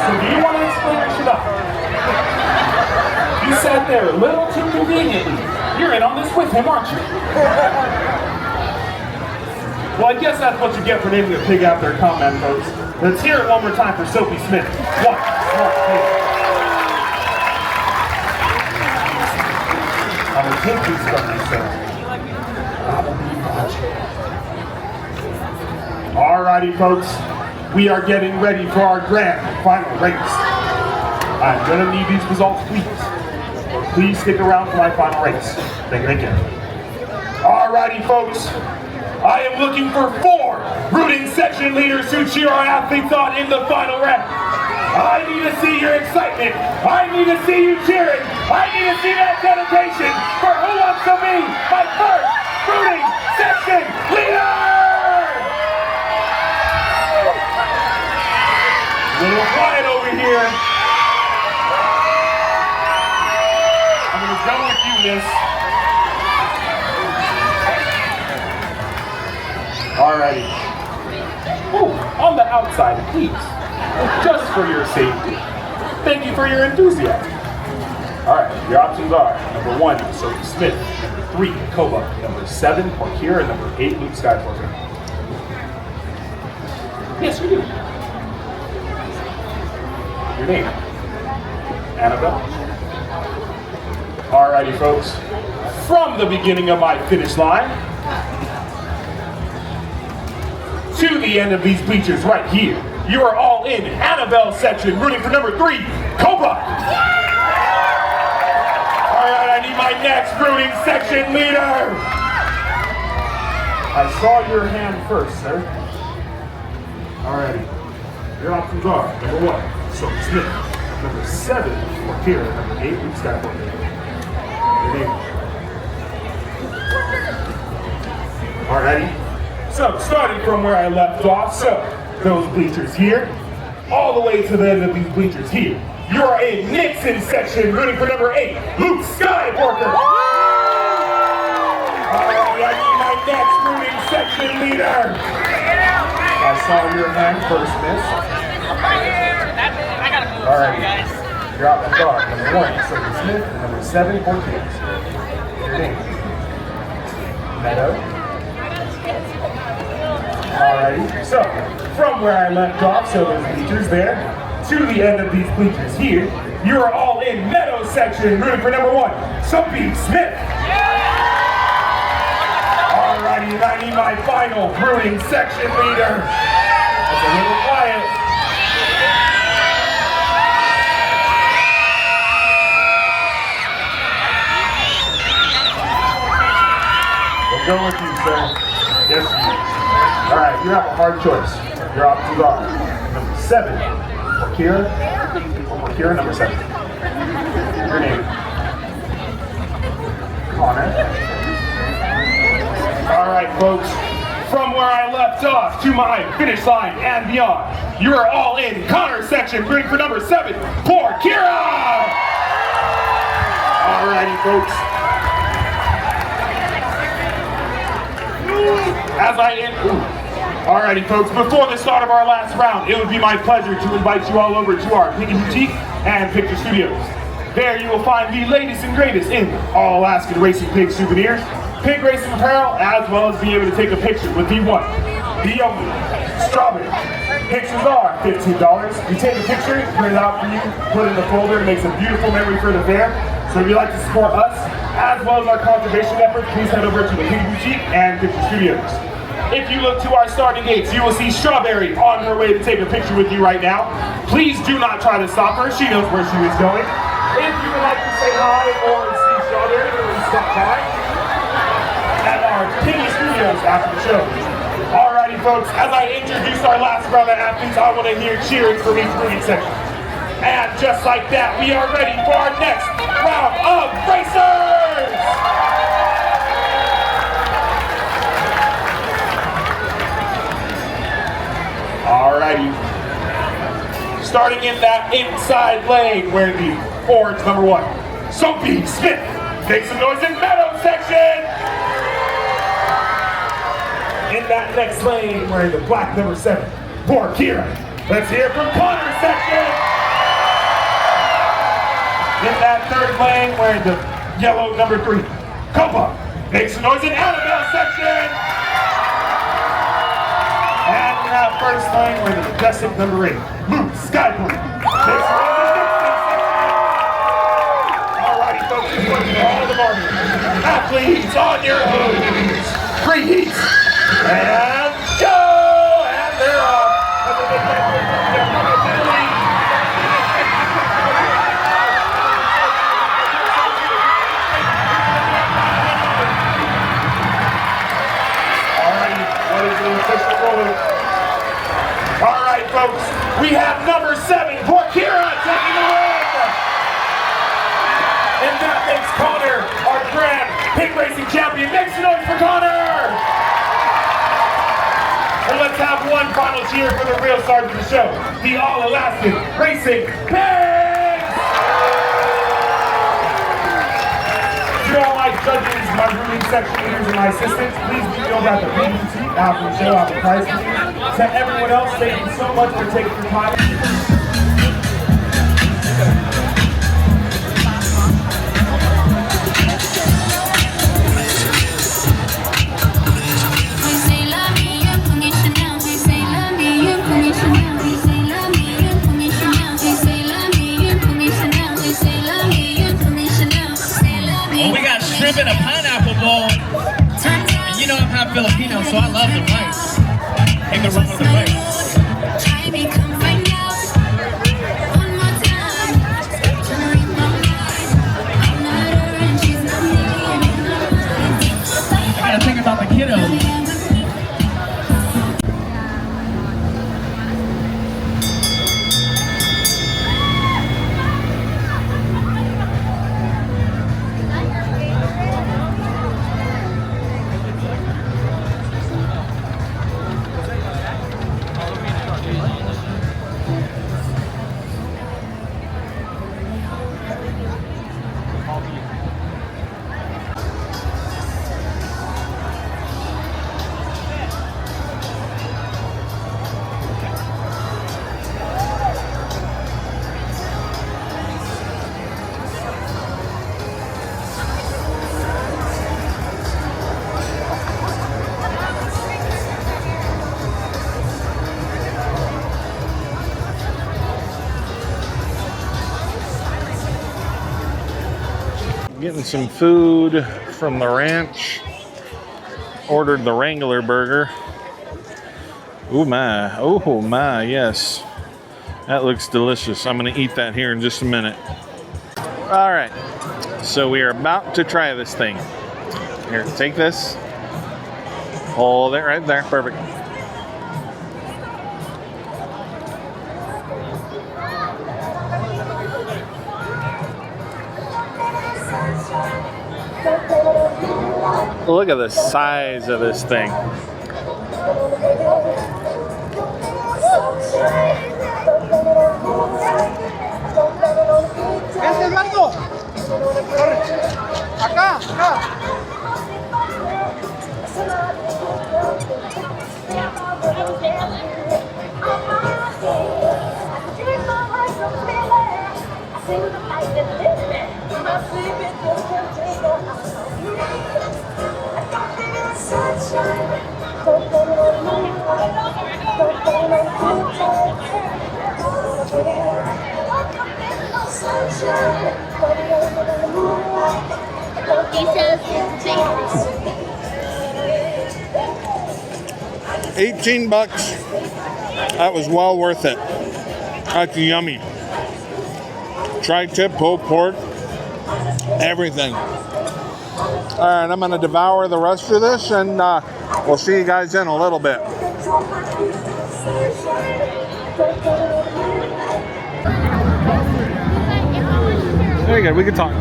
So do you want to explain your shit up? You sat there a little too conveniently. You're in on this with him, aren't you? Well, I guess that's what you get for naming a pig after a comment, folks. Let's hear it one more time for Soapy Smith. One smart pig. I'm gonna take these from you, sir. I'm gonna be watching. Alrighty, folks. We are getting ready for our grand final race. I'm gonna need these results, please. Please stick around for my final race. Thank you. Alrighty, folks. I am looking for 4 rooting section leaders to cheer our athletes on in the final round. I need to see your excitement. I need to see you cheering. I need to see that dedication for who wants to be my first rooting section leader. A little quiet over here. I'm gonna go with you, miss. Alrighty. Ooh, on the outside, please. Just for your safety. Thank you for your enthusiasm. Alright, your options are number 1, Soapy Smith, number 3, Koba, number 7, Porkira, and number 8, Luke Skywalker. Yes, you do. Your name? Annabelle? Alrighty, folks. From the beginning of my finish line to the end of these bleachers right here, you are all in Annabelle section, rooting for number 3, Koba. Alright, I need my next rooting section leader. I saw your hand first, sir. Alrighty. Your options are number 1, Soapy Smith, number 7, Porkira, number 8, Luke Skywalker. Alrighty. So, starting from where I left off, so those bleachers here, all the way to the end of these bleachers here. You are in Nixon section, rooting for number 8, Luke Skywalker. Alright, I need my next rooting section leader. I saw your hand first, miss. Alright, you're out the guard. Number 1, Sophie Smith, and number 7, 14. Your name? Meadow. Alrighty, so from where I left off, so those bleachers there, to the end of these bleachers here, you are all in Meadow section, rooting for number 1, Sophie Smith. Alrighty, and I need my final rooting section leader. That's a little quiet. We'll go with you, sir. Yes, you. Alright, you have a hard choice. You're off to guard. Number 7, Akira, number 7. Your name? Connor. Alright, folks. From where I left off to my finish line and beyond, you are all in Connor section, rooting for number 7, poor Kira! Alrighty, folks. As I end. Alrighty, folks, before the start of our last round, it would be my pleasure to invite you all over to our Piggy Boutique and Picture Studios. There you will find the latest and greatest in all Alaskan racing pig souvenirs, pig racing apparel, as well as be able to take a picture with the one, the only, Strawberry. Pictures are $15. You take a picture, print it out for you, put it in the folder, it makes a beautiful memory for the fair. So if you'd like to support us, as well as our conservation efforts, please head over to the Piggy Boutique and Picture Studios. If you look to our starting gates, you will see Strawberry on her way to take a picture with you right now. Please do not try to stop her. She knows where she is going. If you would like to say hi or see Strawberry, please stop by at our Piggy Studios after the show. Alrighty, folks, as I introduce our last round of athletes, I want to hear cheering from each rooting section. And just like that, we are ready for our next round of racers! Alrighty. Starting in that inside lane where the orange number 1, Sophie Smith, makes some noise in Meadow section. In that next lane where the black number 7, poor Kira. Let's hear from Connor section. In that third lane where the yellow number 3, Copa, makes some noise in Annabelle section. And in that first lane where the majestic number 8, Luke Skywalker, makes some noise in Nixon section. Alrighty, folks, this one's for all the marbles. Athletes on your hose. 3 heats. And go! And they're off. That's a big thing. They're coming to the lead. Alrighty, what is the official ruling? Alright, folks, we have number 7, poor Kira, taking the win. And that makes Connor our grand pig racing champion. Make some noise for Connor! And let's have one final cheer for the real stars of the show, the All-Alaskan Racing Pigs! To all my judges, my rooting section leaders, and my assistants, please meet me over at the Piggy Boutique after the show, after the prize. To everyone else, thank you so much for taking your time. In a pineapple bowl, and you know I'm half Filipino, so I love the rice. Take the run with the rice. Getting some food from the ranch. Ordered the Wrangler burger. Oh my, yes. That looks delicious. I'm gonna eat that here in just a minute. All right, so we are about to try this thing. Here, take this. Hold it right there, perfect. Look at the size of this thing. He says it's $18. That was well worth it. That's yummy. Tri-tip, pulled pork, everything. All right, I'm gonna devour the rest of this, and we'll see you guys in a little bit. Very good, we can talk.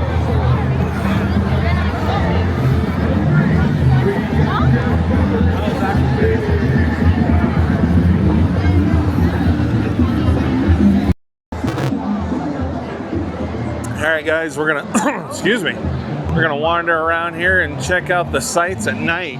All right, guys, we're gonna, excuse me, we're gonna wander around here and check out the sights at night.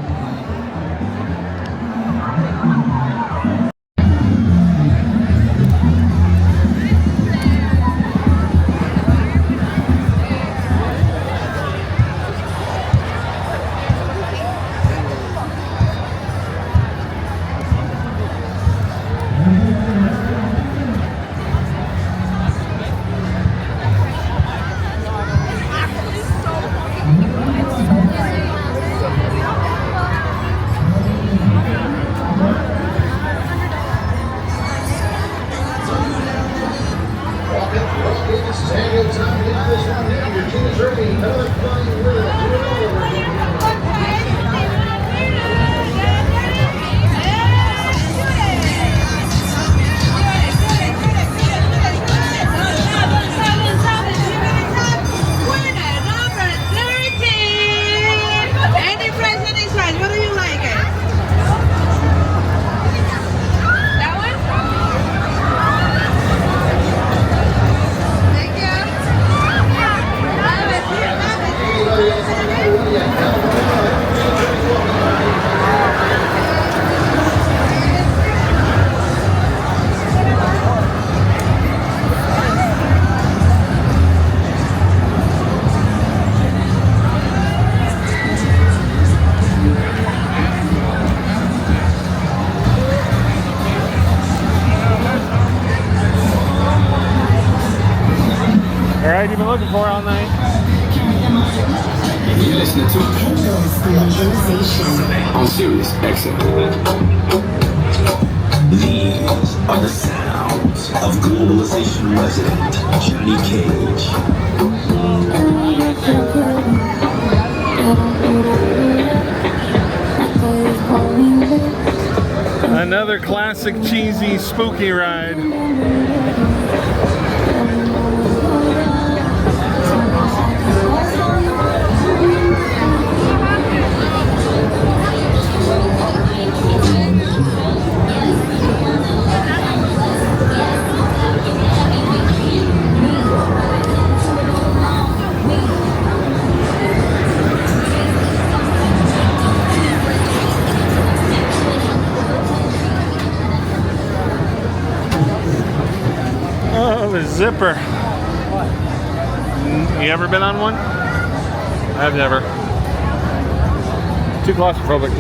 All right, you've been looking for all night. You're listening to on Sirius XM. These are the sounds of globalization resident Johnny Cage. Another classic cheesy spooky ride. Oh, the zipper. You ever been on one? I've never. Too claustrophobic.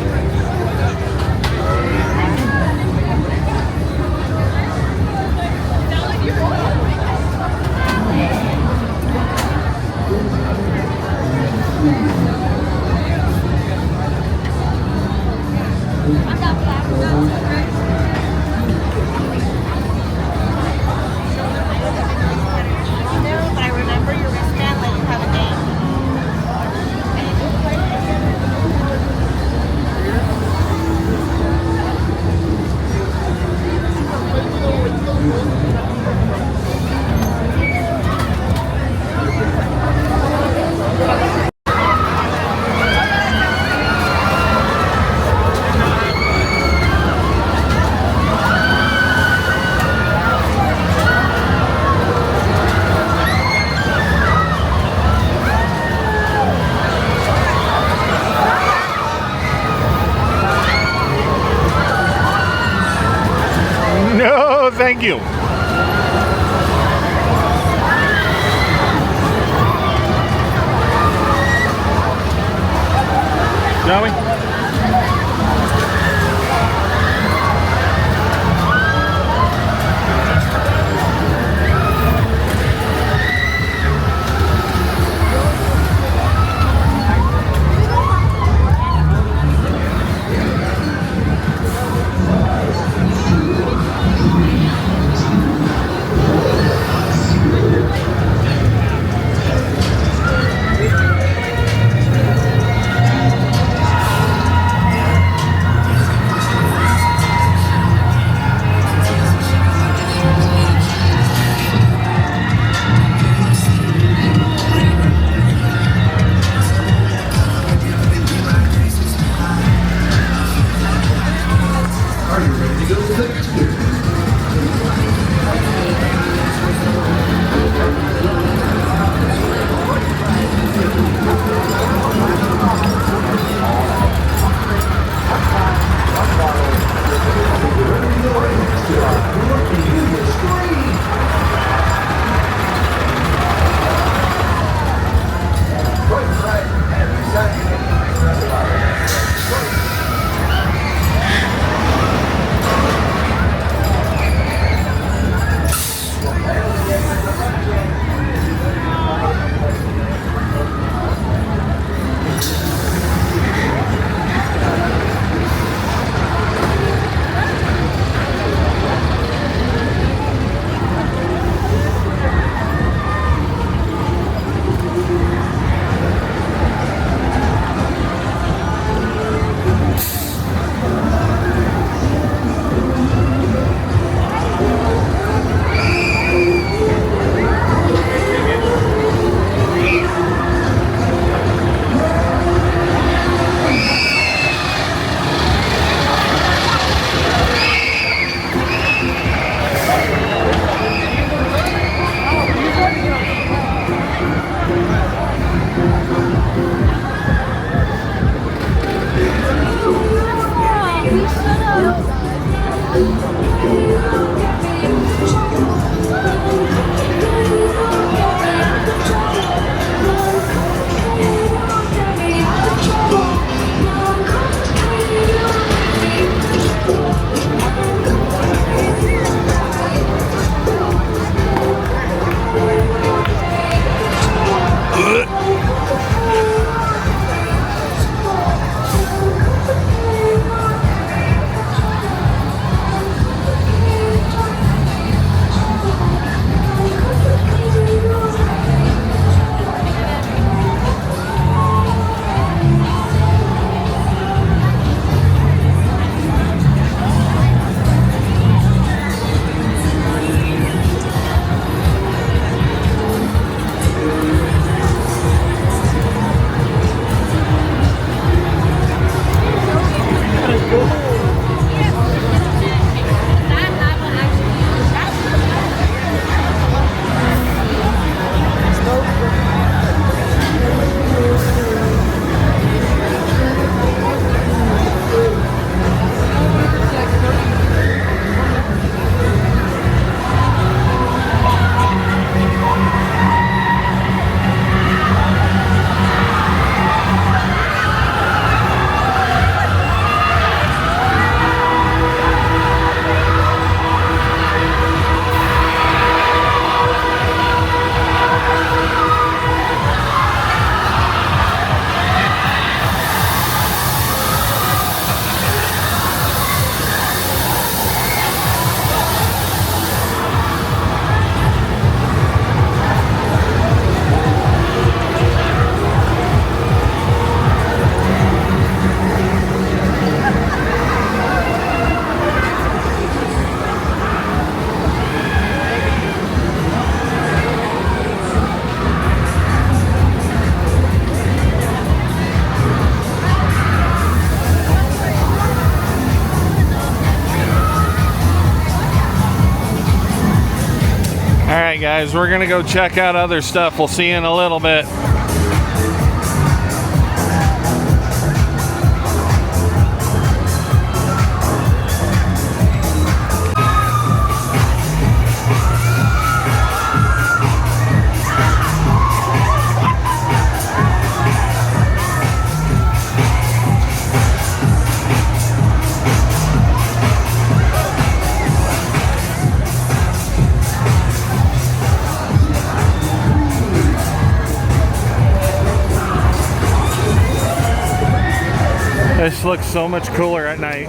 No, thank you. Shall we? Alright guys, we're gonna go check out other stuff. We'll see you in a little bit. This looks so much cooler at night.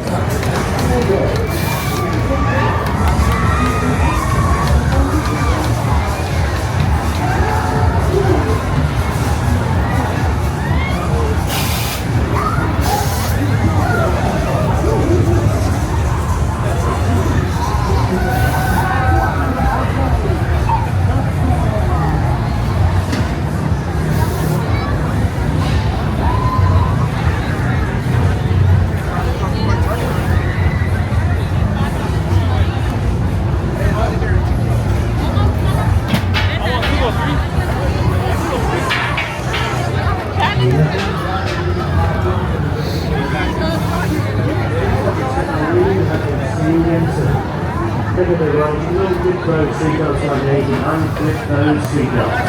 Look at the right, no good clothes, seatbelts are needed, unclip those seatbelts.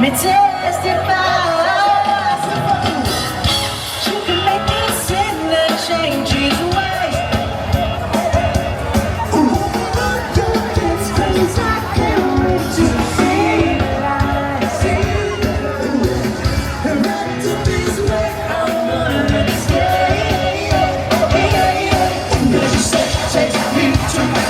Me testify, you can make me sin and change his ways. It's 'cause I can't wait to see right to this way I'm gonna stay. You say, take me to my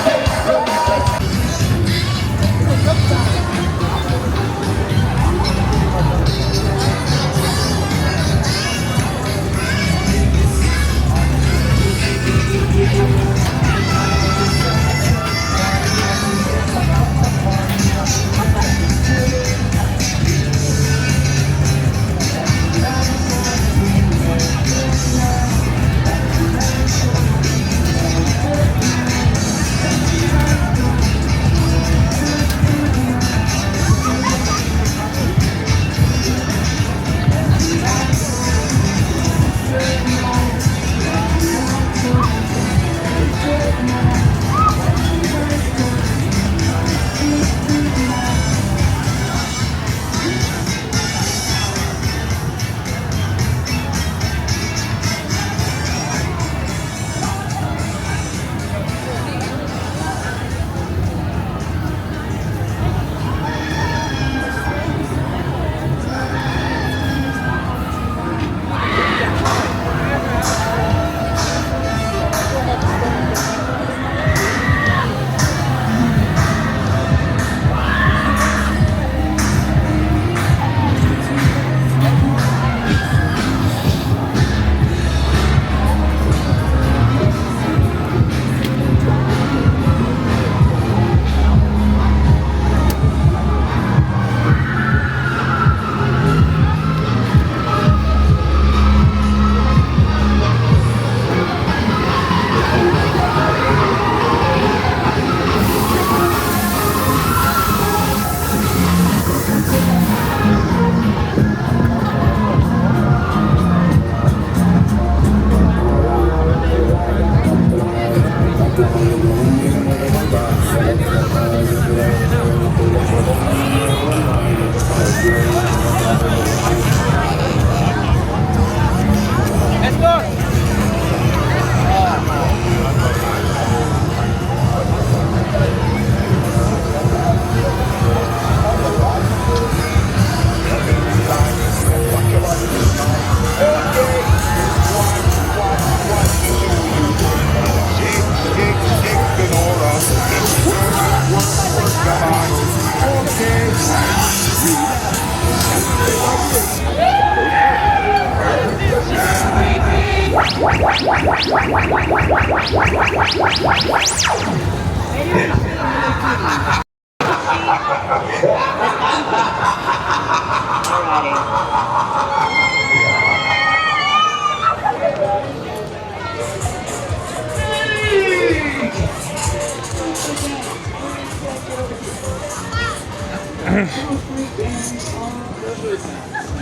Ha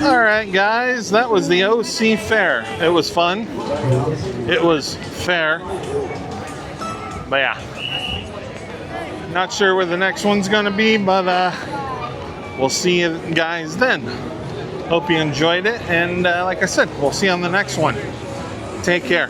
All right, guys, that was the OC Fair. It was fun. It was fair. But yeah, not sure where the next one's gonna be, but we'll see you guys then. Hope you enjoyed it, and like I said, we'll see you on the next one. Take care.